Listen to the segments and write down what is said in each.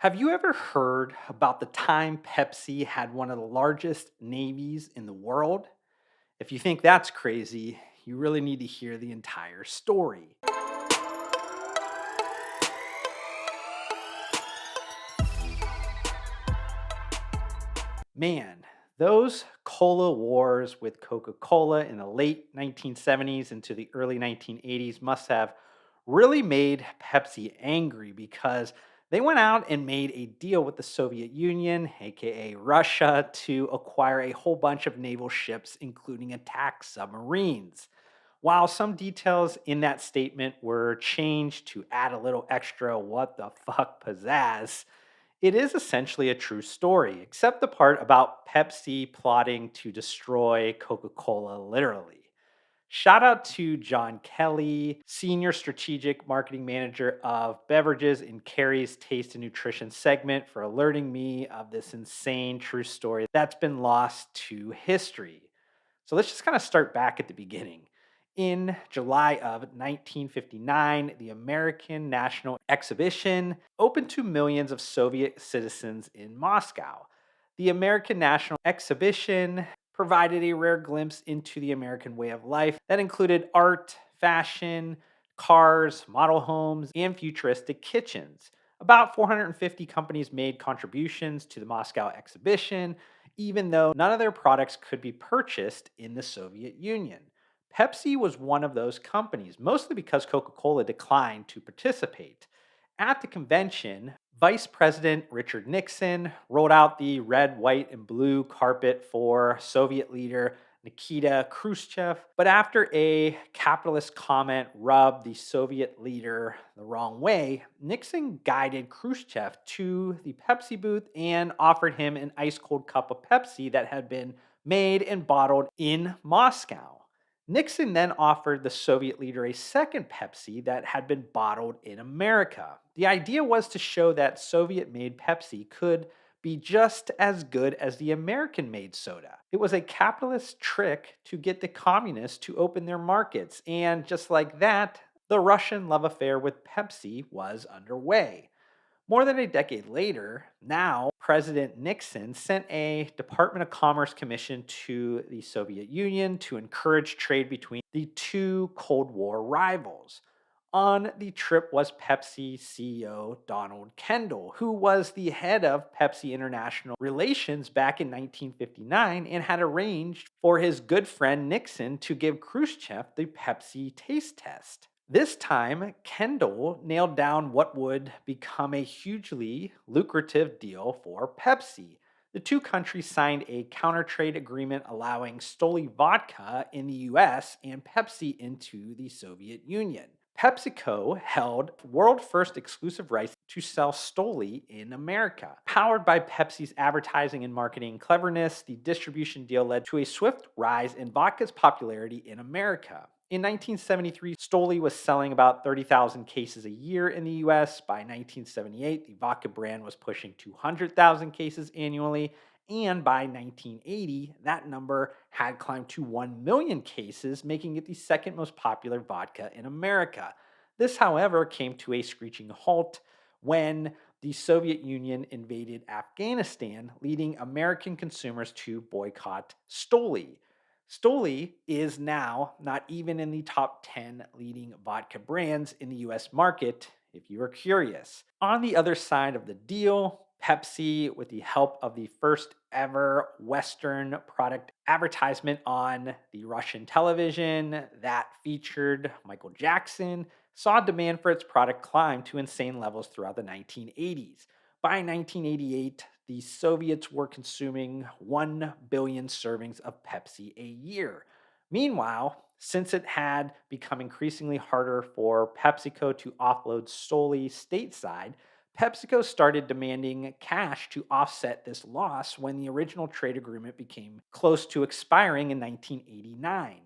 Have you ever heard about the time Pepsi had one of the largest navies in the world? If you think that's crazy, you really need to hear the entire story. Man, those cola wars with Coca Cola in the late 1970s into the early 1980s must have really made Pepsi angry because they went out and made a deal with the Soviet Union, aka Russia, to acquire a whole bunch of naval ships, including attack submarines. While some details in that statement were changed to add a little extra what the fuck pizzazz, it is essentially a true story, except the part about Pepsi plotting to destroy Coca Cola literally. Shout out to John Kelly, Senior Strategic Marketing Manager of Beverages in Carrie's Taste and Nutrition segment, for alerting me of this insane true story that's been lost to history. So let's just kind of start back at the beginning. In July of 1959, the American National Exhibition opened to millions of Soviet citizens in Moscow. The American National Exhibition provided a rare glimpse into the American way of life that included art, fashion, cars, model homes, and futuristic kitchens. About 450 companies made contributions to the Moscow exhibition, even though none of their products could be purchased in the Soviet Union. Pepsi was one of those companies, mostly because Coca Cola declined to participate. At the convention, Vice President Richard Nixon rolled out the red, white, and blue carpet for Soviet leader Nikita Khrushchev. But after a capitalist comment rubbed the Soviet leader the wrong way, Nixon guided Khrushchev to the Pepsi booth and offered him an ice cold cup of Pepsi that had been made and bottled in Moscow. Nixon then offered the Soviet leader a second Pepsi that had been bottled in America. The idea was to show that Soviet made Pepsi could be just as good as the American made soda. It was a capitalist trick to get the communists to open their markets, and just like that, the Russian love affair with Pepsi was underway. More than a decade later, now President Nixon sent a Department of Commerce commission to the Soviet Union to encourage trade between the two Cold War rivals. On the trip was Pepsi CEO Donald Kendall, who was the head of Pepsi International Relations back in 1959 and had arranged for his good friend Nixon to give Khrushchev the Pepsi taste test. This time, Kendall nailed down what would become a hugely lucrative deal for Pepsi. The two countries signed a counter trade agreement allowing Stoli vodka in the US and Pepsi into the Soviet Union. PepsiCo held world first exclusive rights to sell Stoli in America. Powered by Pepsi's advertising and marketing cleverness, the distribution deal led to a swift rise in vodka's popularity in America. In 1973, Stoli was selling about 30,000 cases a year in the US. By 1978, the vodka brand was pushing 200,000 cases annually. And by 1980, that number had climbed to 1 million cases, making it the second most popular vodka in America. This, however, came to a screeching halt when the Soviet Union invaded Afghanistan, leading American consumers to boycott Stoli. Stoli is now not even in the top 10 leading vodka brands in the US market, if you are curious. On the other side of the deal, Pepsi, with the help of the first ever Western product advertisement on the Russian television that featured Michael Jackson, saw demand for its product climb to insane levels throughout the 1980s. By 1988, the Soviets were consuming 1 billion servings of Pepsi a year. Meanwhile, since it had become increasingly harder for PepsiCo to offload solely stateside, PepsiCo started demanding cash to offset this loss when the original trade agreement became close to expiring in 1989.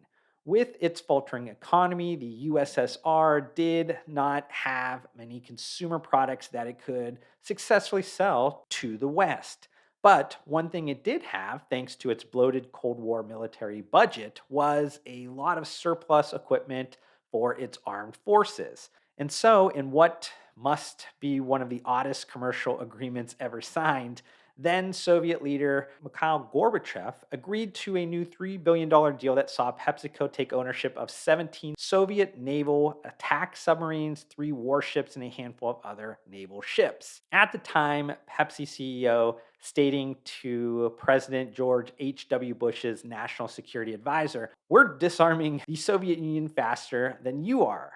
With its faltering economy, the USSR did not have many consumer products that it could successfully sell to the West. But one thing it did have, thanks to its bloated Cold War military budget, was a lot of surplus equipment for its armed forces. And so, in what must be one of the oddest commercial agreements ever signed. Then Soviet leader Mikhail Gorbachev agreed to a new $3 billion deal that saw PepsiCo take ownership of 17 Soviet naval attack submarines, 3 warships, and a handful of other naval ships. At the time, Pepsi CEO stating to President George H.W. Bush's national security advisor, "We're disarming the Soviet Union faster than you are."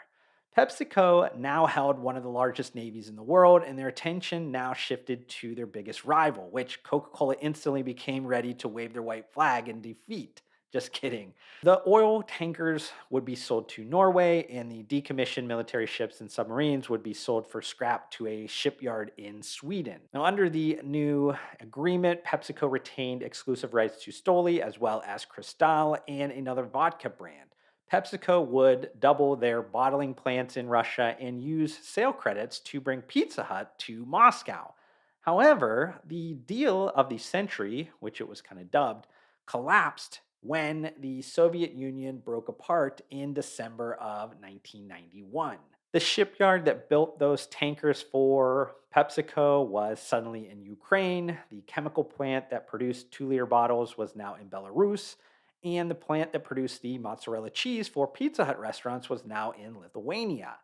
PepsiCo now held one of the largest navies in the world, and their attention now shifted to their biggest rival, which Coca Cola instantly became ready to wave their white flag in defeat. Just kidding. The oil tankers would be sold to Norway, and the decommissioned military ships and submarines would be sold for scrap to a shipyard in Sweden. Now, under the new agreement, PepsiCo retained exclusive rights to Stoli as well as Cristal and another vodka brand. PepsiCo would double their bottling plants in Russia and use sale credits to bring Pizza Hut to Moscow. However, the deal of the century, which it was kind of dubbed, collapsed when the Soviet Union broke apart in December of 1991. The shipyard that built those tankers for PepsiCo was suddenly in Ukraine. The chemical plant that produced 2-liter bottles was now in Belarus, and the plant that produced the mozzarella cheese for Pizza Hut restaurants was now in Lithuania.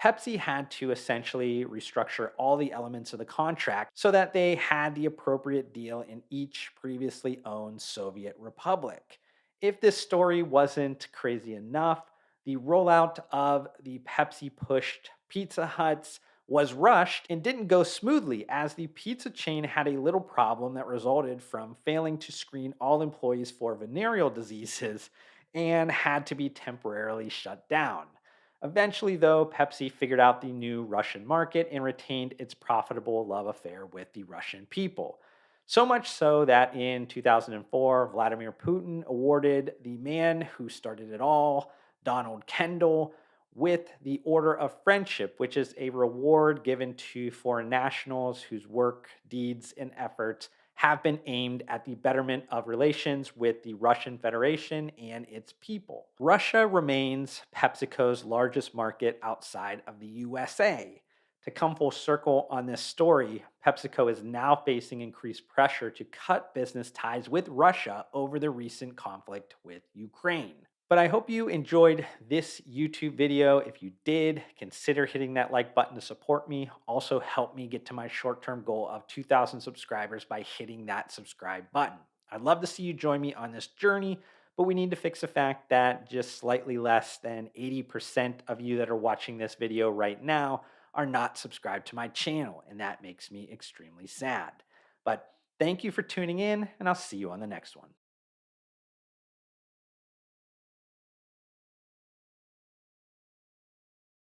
Pepsi had to essentially restructure all the elements of the contract so that they had the appropriate deal in each previously owned Soviet republic. If this story wasn't crazy enough, the rollout of the Pepsi pushed Pizza Huts was rushed and didn't go smoothly, as the pizza chain had a little problem that resulted from failing to screen all employees for venereal diseases and had to be temporarily shut down. Eventually, though, Pepsi figured out the new Russian market and retained its profitable love affair with the Russian people. So much so that in 2004, Vladimir Putin awarded the man who started it all, Donald Kendall, with the Order of Friendship, which is a reward given to foreign nationals whose work, deeds, and efforts have been aimed at the betterment of relations with the Russian Federation and its people. Russia remains PepsiCo's largest market outside of the USA. To come full circle on this story, PepsiCo is now facing increased pressure to cut business ties with Russia over the recent conflict with Ukraine. But I hope you enjoyed this YouTube video. If you did, consider hitting that like button to support me. Also, help me get to my short-term goal of 2,000 subscribers by hitting that subscribe button. I'd love to see you join me on this journey, but we need to fix the fact that just slightly less than 80% of you that are watching this video right now are not subscribed to my channel, and that makes me extremely sad. But thank you for tuning in, and I'll see you on the next one.